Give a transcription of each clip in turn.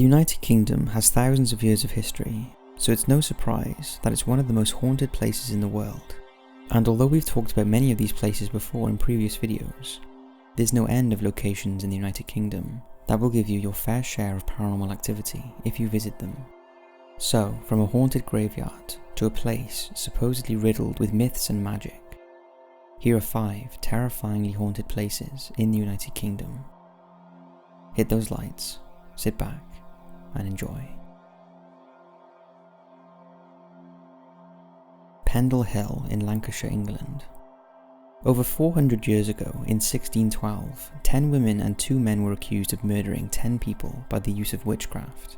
The United Kingdom has thousands of years of history, so it's no surprise that it's one of the most haunted places in the world. And although we've talked about many of these places before in previous videos, there's no end of locations in the United Kingdom that will give you your fair share of paranormal activity if you visit them. So, from a haunted graveyard to a place supposedly riddled with myths and magic, here are 5 terrifyingly haunted places in the United Kingdom. Hit those lights, sit back, and enjoy. Pendel Hell in Lancashire, England. Over 400 years ago, in 1612, 10 women and 2 men were accused of murdering 10 people by the use of witchcraft.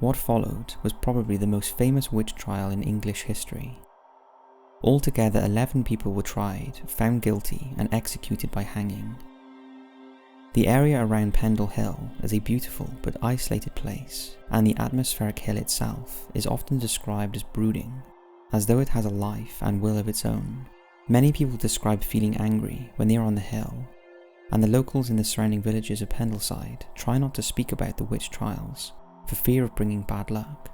What followed was probably the most famous witch trial in English history. Altogether 11 people were tried, found guilty, and executed by hanging. The area around Pendel Hell is a beautiful but isolated place, and the atmospheric hill itself is often described as brooding, as though it has a life and will of its own. Many people describe feeling angry when they are on the hill, and the locals in the surrounding villages of Pendleside try not to speak about the witch trials, for fear of bringing bad luck.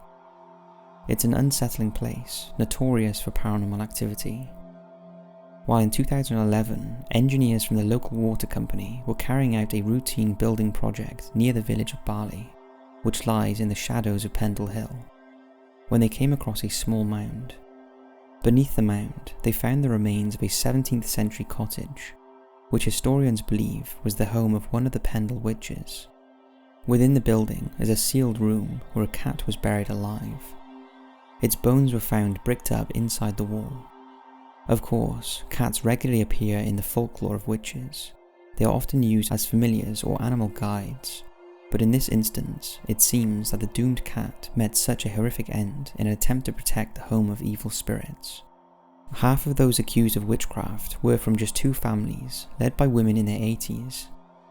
It's an unsettling place, notorious for paranormal activity. While in 2011, engineers from the local water company were carrying out a routine building project near the village of Barley, which lies in the shadows of Pendel Hill, when they came across a small mound. Beneath the mound, they found the remains of a 17th century cottage, which historians believe was the home of one of the Pendle witches. Within the building is a sealed room where a cat was buried alive. Its bones were found bricked up inside the wall. Of course, cats regularly appear in the folklore of witches. They are often used as familiars or animal guides, but in this instance, it seems that the doomed cat met such a horrific end in an attempt to protect the home of evil spirits. Half of those accused of witchcraft were from just 2 families, led by women in their 80s,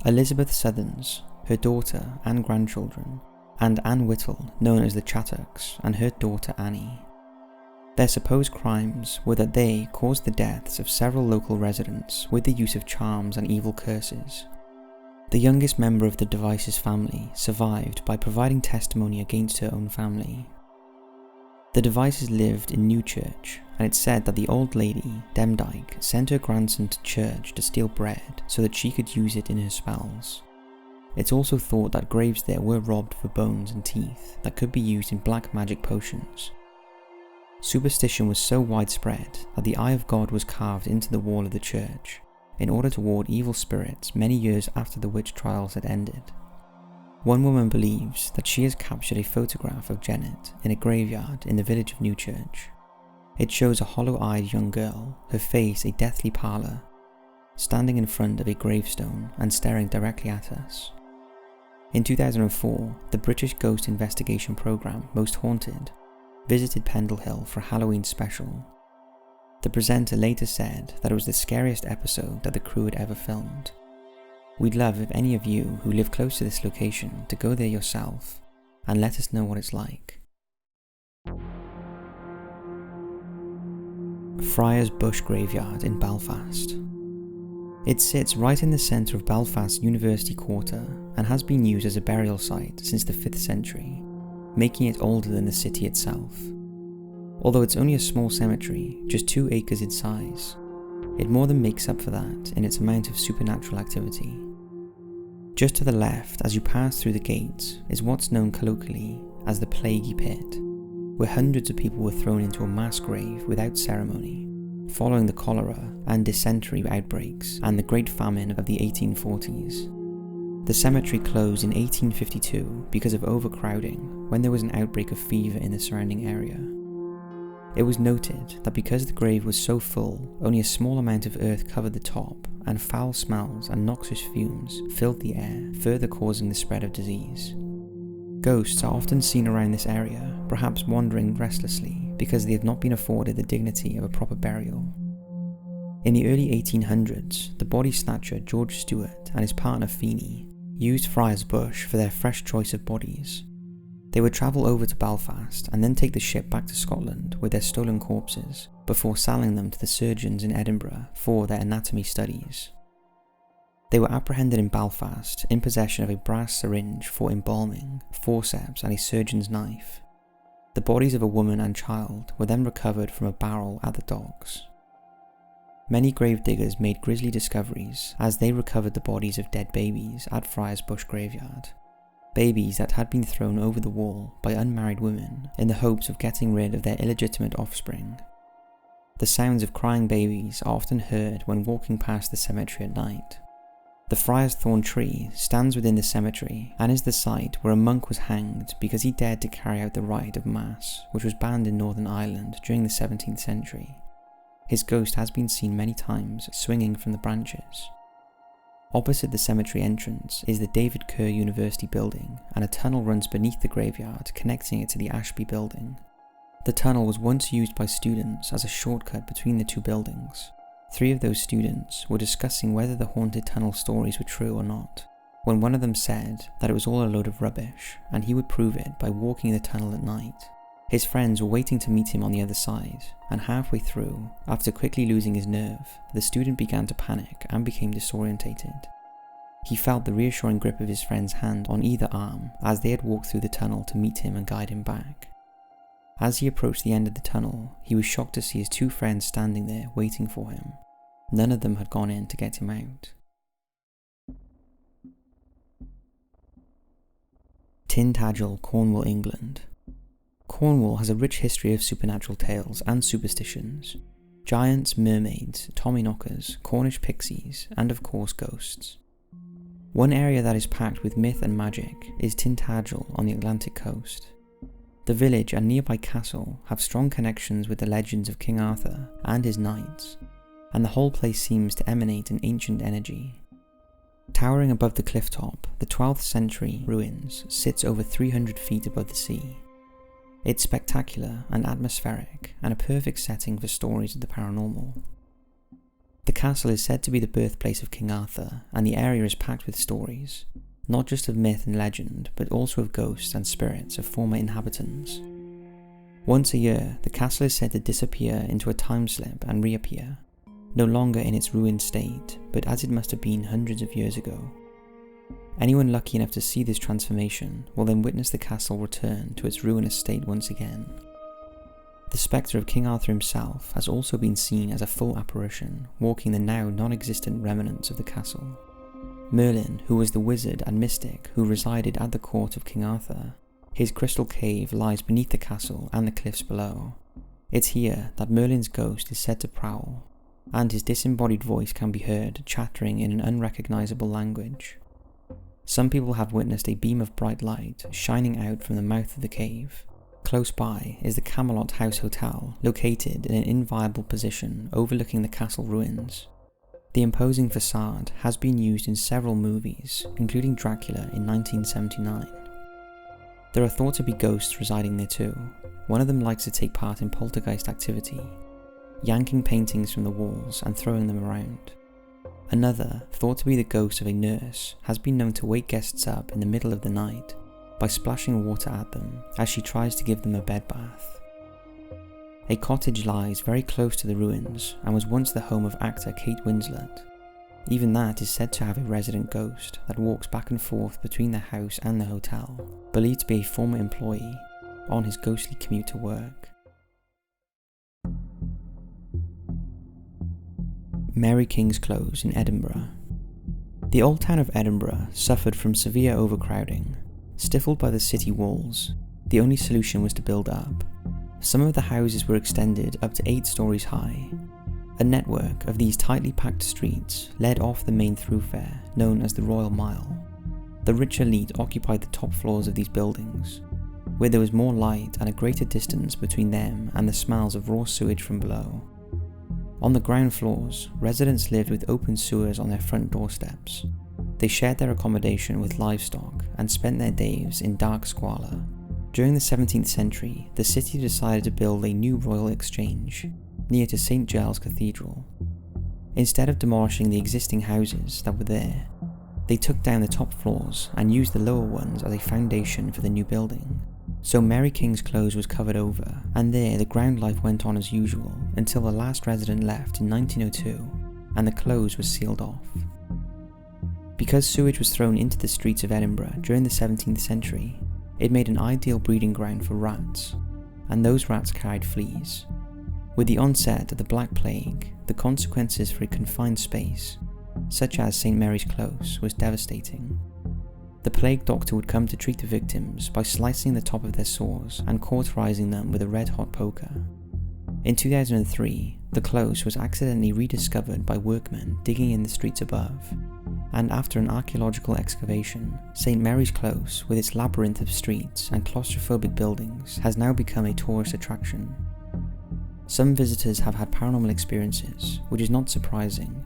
Elizabeth Southerns, her daughter and grandchildren, and Anne Whittle, known as the Chattocks, and her daughter Annie. Their supposed crimes were that they caused the deaths of several local residents with the use of charms and evil curses. The youngest member of the Devices family survived by providing testimony against her own family. The Devices lived in Newchurch, and it's said that the old lady, Demdike, sent her grandson to church to steal bread so that she could use it in her spells. It's also thought that graves there were robbed for bones and teeth that could be used in black magic potions. Superstition was so widespread that the Eye of God was carved into the wall of the church in order to ward evil spirits many years after the witch trials had ended. One woman believes that she has captured a photograph of Janet in a graveyard in the village of Newchurch. It shows a hollow-eyed young girl, her face a deathly pallor, standing in front of a gravestone and staring directly at us. In 2004, the British ghost investigation programme Most Haunted visited Pendel Hill for a Halloween special. The presenter later said that it was the scariest episode that the crew had ever filmed. We'd love if any of you who live close to this location to go there yourself and let us know what it's like. Friars Bush Graveyard in Belfast. It sits right in the centre of Belfast's University Quarter and has been used as a burial site since the 5th century, making it older than the city itself. Although it's only a small cemetery, just 2 acres in size, it more than makes up for that in its amount of supernatural activity. Just to the left, as you pass through the gates, is what's known colloquially as the Plaguey Pit, where hundreds of people were thrown into a mass grave without ceremony, following the cholera and dysentery outbreaks and the Great Famine of the 1840s. The cemetery closed in 1852 because of overcrowding when there was an outbreak of fever in the surrounding area. It was noted that because the grave was so full, only a small amount of earth covered the top, and foul smells and noxious fumes filled the air, further causing the spread of disease. Ghosts are often seen around this area, perhaps wandering restlessly because they have not been afforded the dignity of a proper burial. In the early 1800s, the body snatcher George Stewart and his partner Feeney used Friars Bush for their fresh choice of bodies. They would travel over to Belfast and then take the ship back to Scotland with their stolen corpses before selling them to the surgeons in Edinburgh for their anatomy studies. They were apprehended in Belfast in possession of a brass syringe for embalming, forceps and a surgeon's knife. The bodies of a woman and child were then recovered from a barrel at the docks. Many gravediggers made grisly discoveries as they recovered the bodies of dead babies at Friars Bush graveyard. Babies that had been thrown over the wall by unmarried women in the hopes of getting rid of their illegitimate offspring. The sounds of crying babies are often heard when walking past the cemetery at night. The Friars Thorn Tree stands within the cemetery and is the site where a monk was hanged because he dared to carry out the rite of Mass, which was banned in Northern Ireland during the 17th century. His ghost has been seen many times swinging from the branches. Opposite the cemetery entrance is the David Kerr University building, and a tunnel runs beneath the graveyard connecting it to the Ashby building. The tunnel was once used by students as a shortcut between the two buildings. 3 of those students were discussing whether the haunted tunnel stories were true or not, when one of them said that it was all a load of rubbish and he would prove it by walking the tunnel at night. His friends were waiting to meet him on the other side, and halfway through, after quickly losing his nerve, the student began to panic and became disorientated. He felt the reassuring grip of his friend's hand on either arm as they had walked through the tunnel to meet him and guide him back. As he approached the end of the tunnel, he was shocked to see his 2 friends standing there waiting for him. None of them had gone in to get him out. Tintagel, Cornwall, England. Cornwall has a rich history of supernatural tales and superstitions. Giants, mermaids, tommyknockers, Cornish pixies, and of course ghosts. One area that is packed with myth and magic is Tintagel on the Atlantic coast. The village and nearby castle have strong connections with the legends of King Arthur and his knights, and the whole place seems to emanate an ancient energy. Towering above the cliff top, the 12th century ruins sits over 300 feet above the sea. It's spectacular and atmospheric, and a perfect setting for stories of the paranormal. The castle is said to be the birthplace of King Arthur, and the area is packed with stories, not just of myth and legend, but also of ghosts and spirits of former inhabitants. Once a year, the castle is said to disappear into a time slip and reappear, no longer in its ruined state, but as it must have been hundreds of years ago. Anyone lucky enough to see this transformation will then witness the castle return to its ruinous state once again. The spectre of King Arthur himself has also been seen as a full apparition, walking the now non-existent remnants of the castle. Merlin, who was the wizard and mystic who resided at the court of King Arthur, his crystal cave lies beneath the castle and the cliffs below. It's here that Merlin's ghost is said to prowl, and his disembodied voice can be heard chattering in an unrecognisable language. Some people have witnessed a beam of bright light shining out from the mouth of the cave. Close by is the Camelot House Hotel, located in an inviolable position overlooking the castle ruins. The imposing facade has been used in several movies, including Dracula in 1979. There are thought to be ghosts residing there too. One of them likes to take part in poltergeist activity, yanking paintings from the walls and throwing them around. Another, thought to be the ghost of a nurse, has been known to wake guests up in the middle of the night by splashing water at them as she tries to give them a bed bath. A cottage lies very close to the ruins and was once the home of actor Kate Winslet. Even that is said to have a resident ghost that walks back and forth between the house and the hotel, believed to be a former employee on his ghostly commute to work. Mary King's Close in Edinburgh. The old town of Edinburgh suffered from severe overcrowding. Stifled by the city walls, the only solution was to build up. Some of the houses were extended up to 8 stories high. A network of these tightly packed streets led off the main thoroughfare known as the Royal Mile. The rich elite occupied the top floors of these buildings, where there was more light and a greater distance between them and the smells of raw sewage from below. On the ground floors, residents lived with open sewers on their front doorsteps. They shared their accommodation with livestock and spent their days in dark squalor. During the 17th century, the city decided to build a new royal exchange near to St. Giles Cathedral. Instead of demolishing the existing houses that were there, they took down the top floors and used the lower ones as a foundation for the new building. So Mary King's Close was covered over, and there the ground life went on as usual until the last resident left in 1902 and the close was sealed off. Because sewage was thrown into the streets of Edinburgh during the 17th century, it made an ideal breeding ground for rats, and those rats carried fleas. With the onset of the Black Plague, the consequences for a confined space, such as St Mary's Close, was devastating. The plague doctor would come to treat the victims by slicing the top of their sores and cauterizing them with a red-hot poker. In 2003, the close was accidentally rediscovered by workmen digging in the streets above, and after an archaeological excavation, St Mary's Close, with its labyrinth of streets and claustrophobic buildings, has now become a tourist attraction. Some visitors have had paranormal experiences, which is not surprising,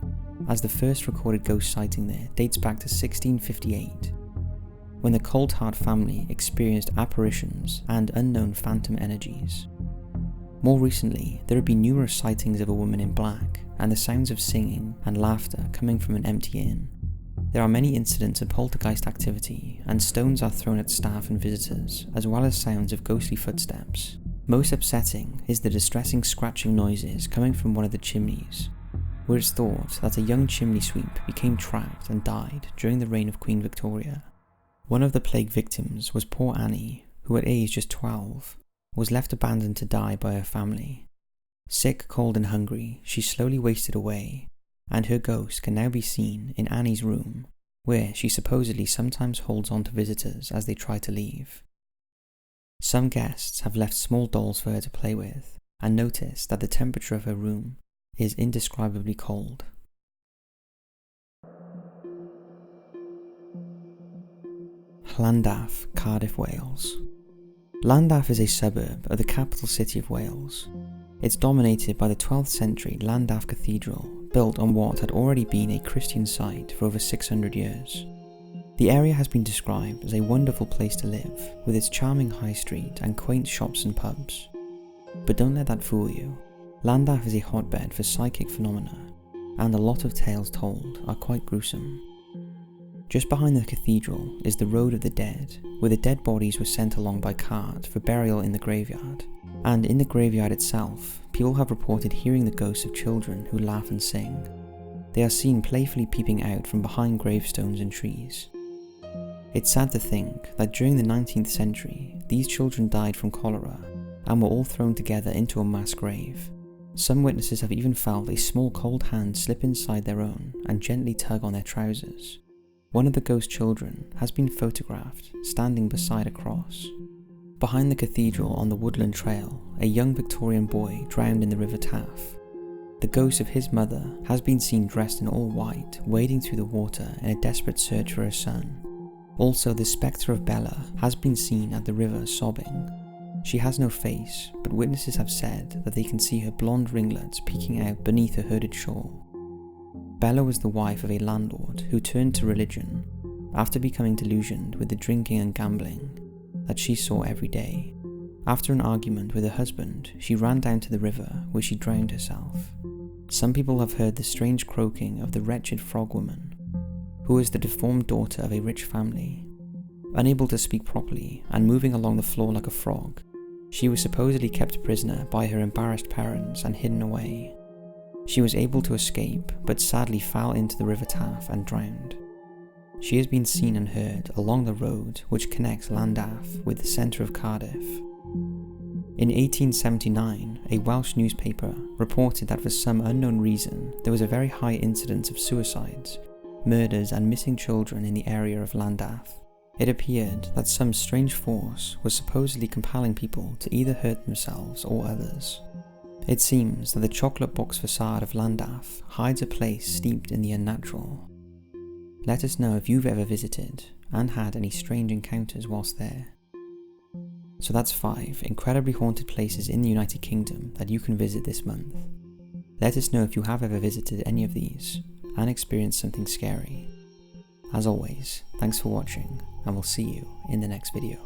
as the first recorded ghost sighting there dates back to 1658, when the Coulthard family experienced apparitions and unknown phantom energies. More recently, there have been numerous sightings of a woman in black and the sounds of singing and laughter coming from an empty inn. There are many incidents of poltergeist activity, and stones are thrown at staff and visitors, as well as sounds of ghostly footsteps. Most upsetting is the distressing scratching noises coming from one of the chimneys, where it's thought that a young chimney sweep became trapped and died during the reign of Queen Victoria. One of the plague victims was poor Annie, who at age just 12, was left abandoned to die by her family. Sick, cold and hungry, she slowly wasted away, and her ghost can now be seen in Annie's room, where she supposedly sometimes holds on to visitors as they try to leave. Some guests have left small dolls for her to play with, and noticed that the temperature of her room is indescribably cold. Llandaff, Cardiff, Wales. Llandaff is a suburb of the capital city of Wales. It's dominated by the 12th century Llandaff Cathedral, built on what had already been a Christian site for over 600 years. The area has been described as a wonderful place to live, with its charming high street and quaint shops and pubs. But don't let that fool you. Llandaff is a hotbed for psychic phenomena, and a lot of tales told are quite gruesome. Just behind the cathedral is the Road of the Dead, where the dead bodies were sent along by cart for burial in the graveyard. And in the graveyard itself, people have reported hearing the ghosts of children who laugh and sing. They are seen playfully peeping out from behind gravestones and trees. It's sad to think that during the 19th century, these children died from cholera and were all thrown together into a mass grave. Some witnesses have even felt a small cold hand slip inside their own and gently tug on their trousers. One of the ghost children has been photographed standing beside a cross. Behind the cathedral on the woodland trail, a young Victorian boy drowned in the River Taff. The ghost of his mother has been seen dressed in all white, wading through the water in a desperate search for her son. Also, the spectre of Bella has been seen at the river sobbing. She has no face, but witnesses have said that they can see her blonde ringlets peeking out beneath her hooded shawl. Bella was the wife of a landlord who turned to religion after becoming delusioned with the drinking and gambling that she saw every day. After an argument with her husband, she ran down to the river where she drowned herself. Some people have heard the strange croaking of the wretched frog woman, who was the deformed daughter of a rich family. Unable to speak properly and moving along the floor like a frog, she was supposedly kept prisoner by her embarrassed parents and hidden away. She was able to escape, but sadly fell into the River Taff and drowned. She has been seen and heard along the road which connects Llandaff with the centre of Cardiff. In 1879, a Welsh newspaper reported that for some unknown reason there was a very high incidence of suicides, murders and missing children in the area of Llandaff. It appeared that some strange force was supposedly compelling people to either hurt themselves or others. It seems that the chocolate box facade of Llandaff hides a place steeped in the unnatural. Let us know if you've ever visited and had any strange encounters whilst there. So that's 5 incredibly haunted places in the United Kingdom that you can visit this month. Let us know if you have ever visited any of these and experienced something scary. As always, thanks for watching, and we'll see you in the next video.